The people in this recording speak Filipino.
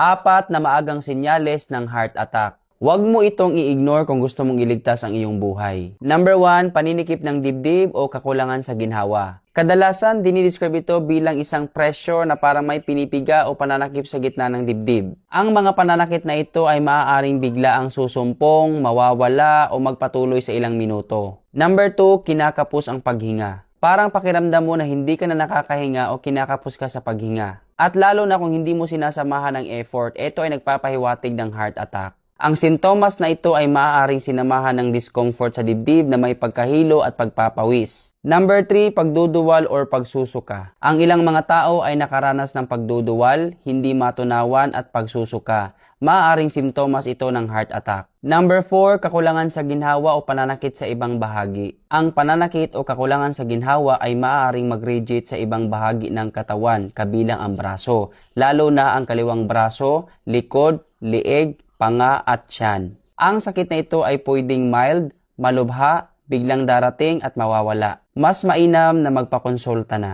4 na maagang senyales ng heart attack. Huwag mo itong i-ignore kung gusto mong iligtas ang iyong buhay. Number 1, paninikip ng dibdib o kakulangan sa ginhawa. Kadalasan, dinidescribe ito bilang isang pressure na parang may pinipiga o pananakip sa gitna ng dibdib. Ang mga pananakit na ito ay maaaring bigla ang susumpong, mawawala o magpatuloy sa ilang minuto. Number 2, kinakapos ang paghinga. Parang pakiramdam mo na hindi ka na nakakahinga o kinakapos ka sa paghinga. At lalo na kung hindi mo sinasamahan ng effort, ito ay nagpapahiwatig ng heart attack. Ang sintomas na ito ay maaaring sinamahan ng discomfort sa dibdib na may pagkahilo at pagpapawis. Number 3, pagduduwal or pagsusuka. Ang ilang mga tao ay nakaranas ng pagduduwal, hindi matunawan at pagsusuka. Maaaring simptomas ito ng heart attack. Number 4, kakulangan sa ginhawa o pananakit sa ibang bahagi. Ang pananakit o kakulangan sa ginhawa ay maaaring mag-radiate sa ibang bahagi ng katawan, kabilang ang braso, lalo na ang kaliwang braso, likod, liig, panga at tiyan. Ang sakit na ito ay pwedeng mild, malubha, biglang darating at mawawala. Mas mainam na magpakonsulta na.